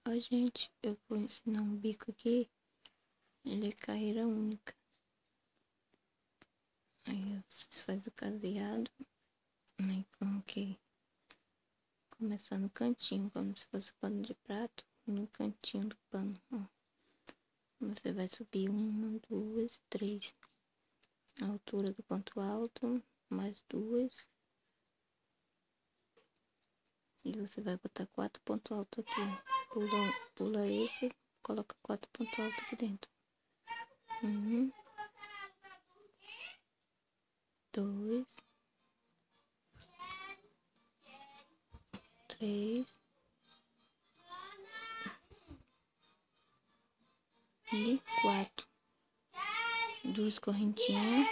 Ó, gente, eu vou ensinar um bico aqui. Ele é carreira única. Aí vocês fazem o caseado. Aí como que começar no cantinho, como se fosse pano de prato. No cantinho do pano, ó. Você vai subir 1, 2, 3. A altura do ponto alto, mais 2. E você vai botar 4 pontos altos aqui. Pula esse, coloca 4 pontos altos aqui dentro. 1, 2, 3 e 4. 2 correntinhas.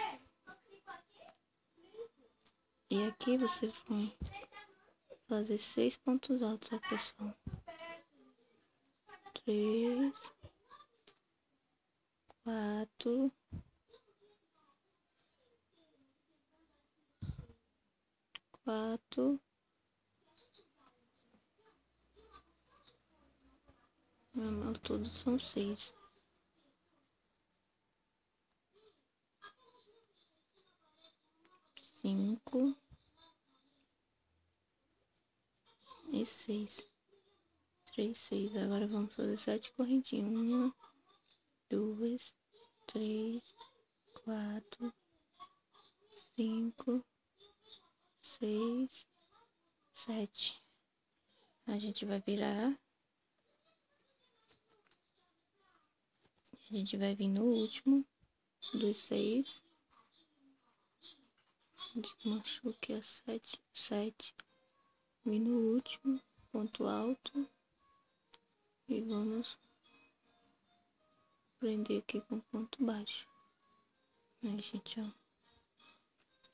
E aqui você vai fazer 6 pontos altos, ó, pessoal. 3, 4, 4. Ao todo são 6. 5 e 6. 3, 6. Agora vamos fazer 7 correntinhas. 1, 2, 3, 4, 5, 6, 7. A gente vai virar. A gente vai vir no último dos 6. Desmanchou aqui a 7. Vim no último, ponto alto. E vamos prender aqui com ponto baixo. Aí, gente, ó.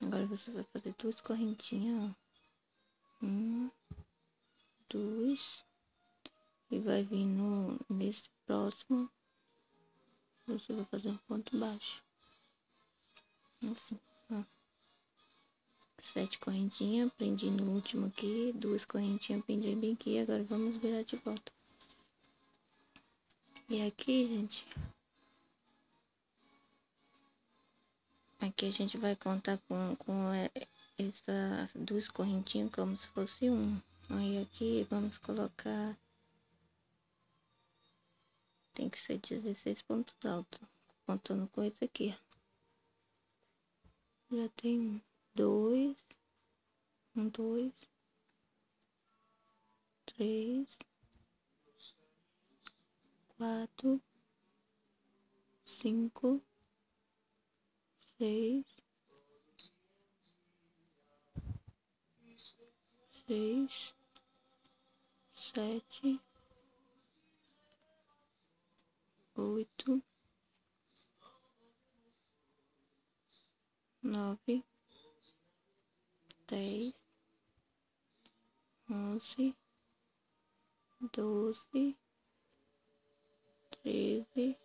Agora você vai fazer 2 correntinhas, ó. 1, 2. E vai vir nesse próximo. Você vai fazer um ponto baixo. Assim, ó. 7 correntinhas, prendi no último aqui. 2 correntinhas, prendi bem aqui. Agora vamos virar de volta. E aqui, gente, aqui a gente vai contar com essas 2 correntinhas como se fosse um. Aí aqui vamos colocar, tem que ser 16 pontos altos, contando com esse aqui, ó. Já tem 2, 3, 4, 5, 6, 7, 8, 9, 10, 11, 12, 13,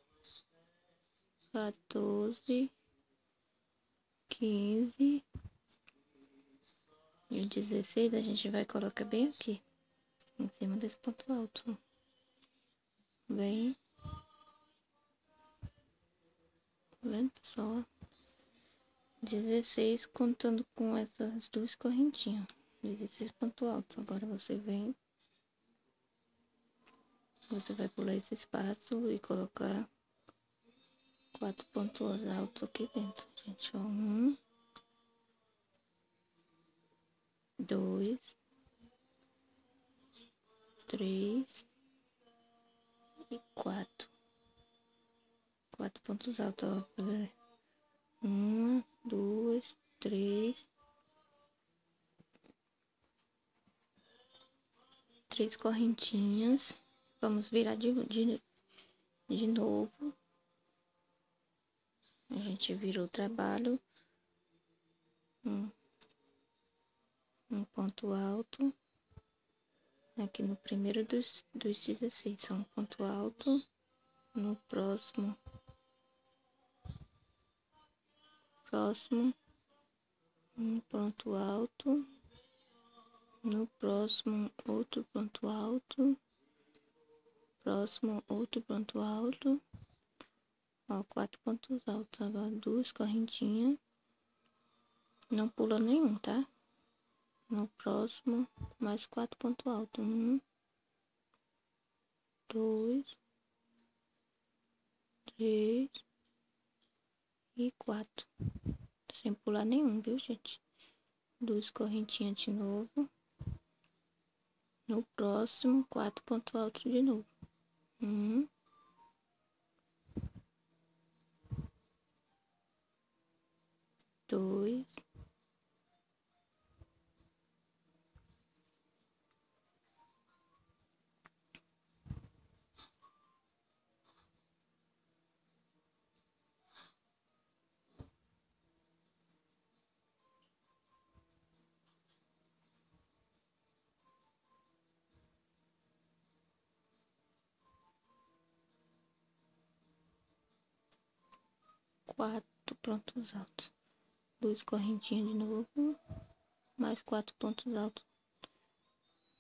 14, 15 e o 16 a gente vai colocar bem aqui, em cima desse ponto alto. Bem, tá vendo, pessoal? 16 contando com essas 2 correntinhas. 16 ponto alto. Agora você vem, você vai pular esse espaço e colocar 4 pontos altos aqui dentro, gente, ó. 1, 2, 3 e 4. 4 pontos altos, ó. 1, 2, 3. 3 correntinhas. Vamos virar de novo. A gente virou o trabalho. Um ponto alto. Aqui no primeiro dos 16. Só um ponto alto. No próximo. Um ponto alto. No próximo, outro ponto alto. próximo, outro ponto alto. Ó, 4 pontos altos. Agora 2 correntinhas. Não pula nenhum, tá? No próximo, mais 4 pontos altos. 1, 2, 3 e 4. Sem pular nenhum, viu, gente? 2 correntinhas de novo. No próximo, 4 pontos altos de novo. 1, 2, 4 pontos altos. 2 correntinhas de novo. Mais 4 pontos altos.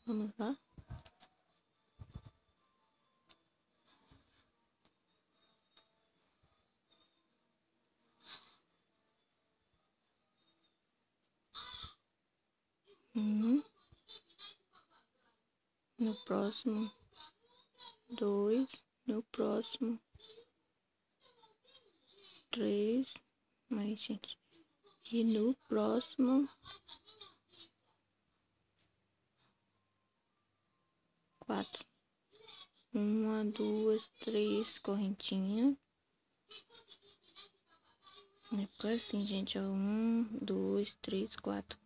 Vamos lá. No próximo, 2, no próximo, 3, aí, gente, e no próximo, 4. 1, 2, 3 correntinhas. Ficou assim, gente, ó, 1, 2, 3, 4.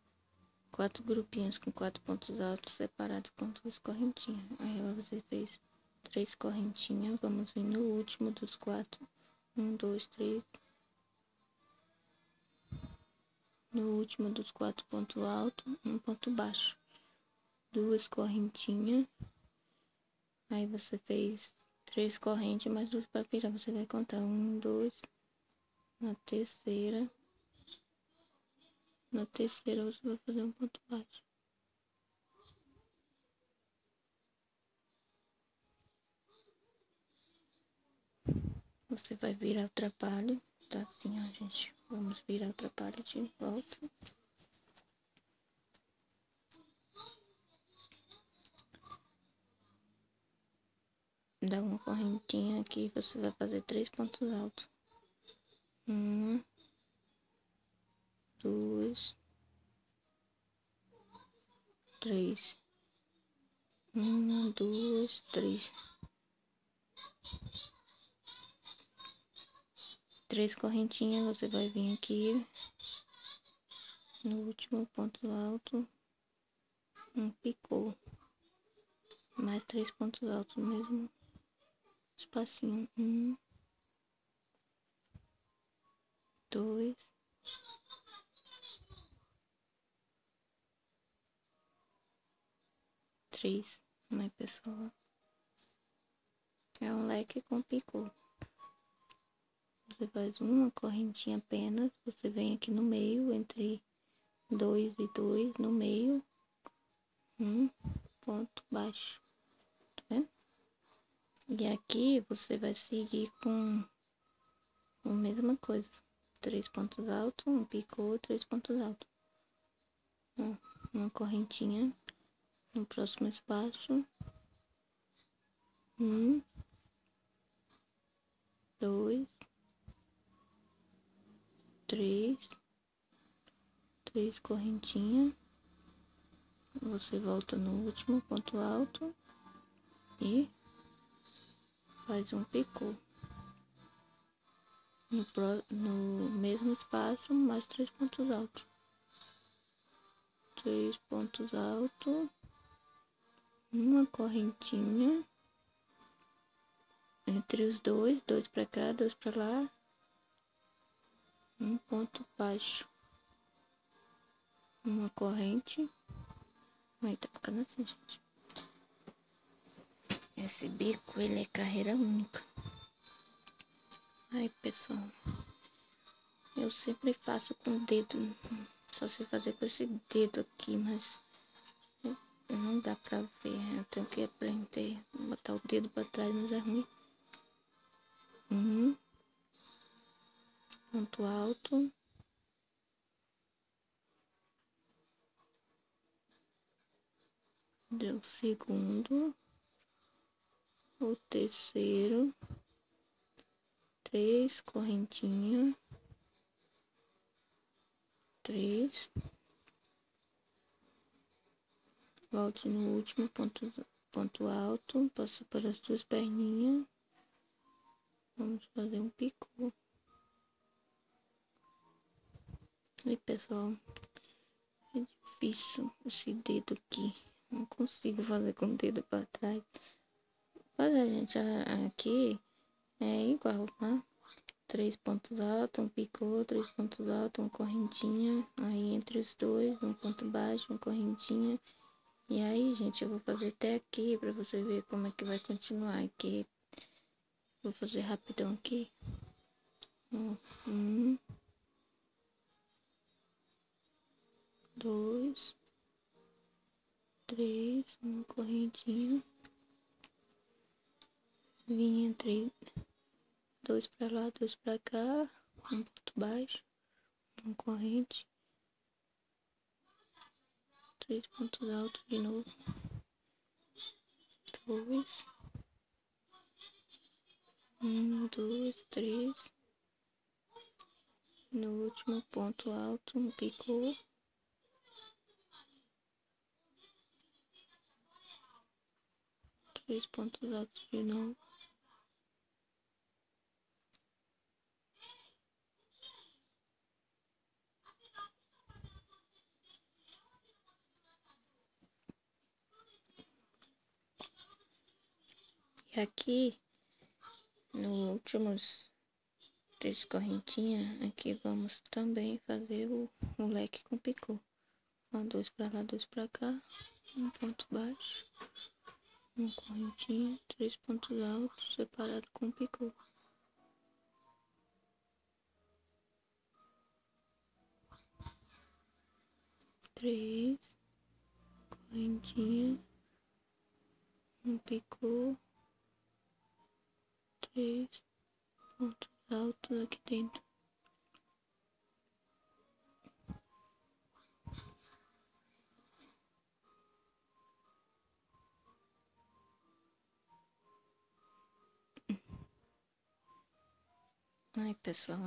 4 grupinhos com 4 pontos altos separados com 2 correntinhas. Aí você fez 3 correntinhas. Vamos vir no último dos 4. 1, 2, 3. No último dos 4 pontos altos, um ponto baixo. 2 correntinhas. Aí você fez 3 correntes mais 2 para virar. Você vai contar 1, 2. Na terceira. Na terceira você vai fazer um ponto baixo. Você vai virar o trapalho. Tá assim, ó, gente. Vamos virar o trapalho de volta. Dá uma correntinha aqui. Você vai fazer 3 pontos altos. 1, 2, 3. 1, 2, 3. 3 correntinhas, você vai vir aqui no último ponto alto, um picô, mais 3 pontos altos no mesmo espacinho. 1, 2, 3, né, pessoal? É um leque com picô. Você faz uma correntinha apenas, você vem aqui no meio, entre 2 e 2, no meio, um ponto baixo, tá vendo? E aqui você vai seguir com a mesma coisa, 3 pontos altos, um picô, 3 pontos altos. Uma correntinha no próximo espaço, 1, 2, 3 correntinhas, você volta no último ponto alto e faz um picô. No mesmo espaço, mais 3 pontos altos. 3 pontos altos, uma correntinha entre os dois, 2 para cá, 2 para lá, um ponto baixo, uma corrente. Aí tá ficando assim, gente. Esse bico, ele é carreira única. Aí, pessoal, eu sempre faço com o dedo, só sei fazer com esse dedo aqui, mas não dá pra ver. Eu tenho que aprender. Botar o dedo pra trás, mas é ruim. Ponto alto. Deu o segundo. O terceiro. 3 correntinhas. 3. Volte no último ponto alto. Passa por as duas perninhas. Vamos fazer um picô. E pessoal, é difícil esse dedo aqui. Não consigo fazer com o dedo para trás. Mas a gente aqui é igual, tá? 3 pontos altos, um picô, 3 pontos altos, uma correntinha. Aí entre os dois, um ponto baixo, uma correntinha. E aí, gente, eu vou fazer até aqui para você ver como é que vai continuar aqui. Vou fazer rapidão aqui. 1, 2, 3, uma correntinha. Vim entre 2 para lá, 2 para cá, um ponto baixo, uma corrente, 3 pontos altos de novo, 2, 1, 2, 3, no último ponto alto, um picô, 3 pontos altos de novo. E aqui, nos últimos 3 correntinhas, aqui vamos também fazer o leque com picô. 2 para lá, 2 para cá, um ponto baixo, uma correntinha, 3 pontos altos, separado com picô. 3 correntinha, um picô, 3 pontos altos aqui dentro. Ai, pessoal,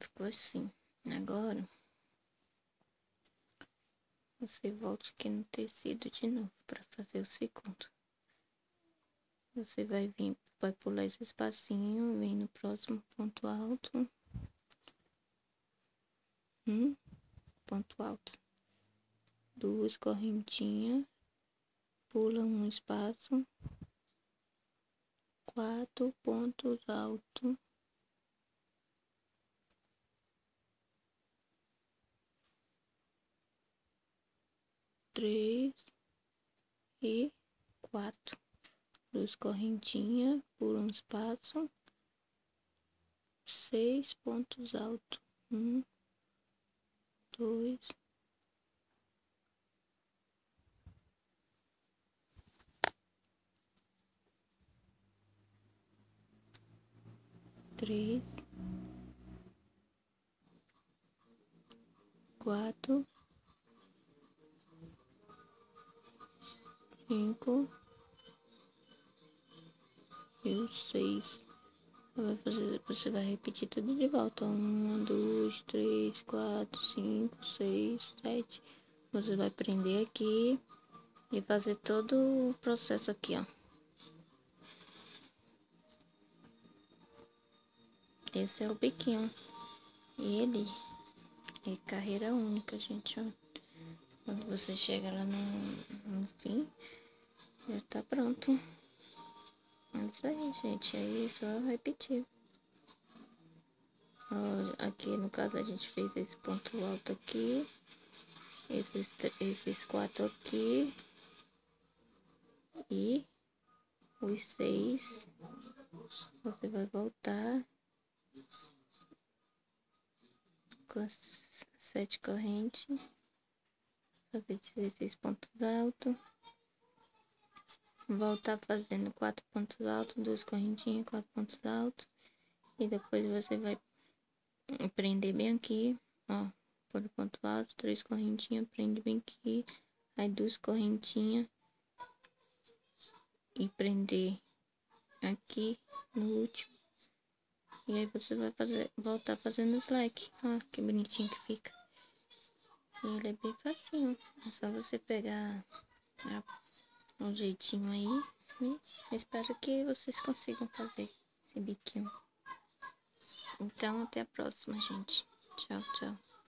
ficou assim. Agora, você volta aqui no tecido de novo para fazer o segundo. Você vai vir, vai pular esse espacinho, vem no próximo ponto alto. Ponto alto. 2 correntinhas, pula um espaço, 4 pontos altos. 3 e 4. 2 correntinhas por um espaço, 6 pontos altos. 1, 2, 3, 4, 5 e o 6. Você vai repetir tudo de volta. 1, 2, 3, 4, 5, 6, 7. Você vai prender aqui e fazer todo o processo aqui, ó. Esse é o biquinho. E ele é carreira única, gente, ó. Quando você chega lá no fim, já tá pronto. É isso aí, gente. Aí é só repetir. Ó, aqui no caso a gente fez esse ponto alto aqui. Esses 4 aqui. E os 6. Você vai voltar com as 7 correntes. fazer 16 pontos altos. Voltar fazendo 4 pontos altos, 2 correntinhas, 4 pontos altos. E depois você vai prender bem aqui, ó. Por ponto alto, 3 correntinhas, prende bem aqui. Aí 2 correntinhas. E prender aqui no último. E aí você vai voltar fazendo os leques. Ó, que bonitinho que fica. E ele é bem facinho. É só você pegar um jeitinho aí. E espero que vocês consigam fazer esse biquinho. Então, até a próxima, gente. Tchau, tchau.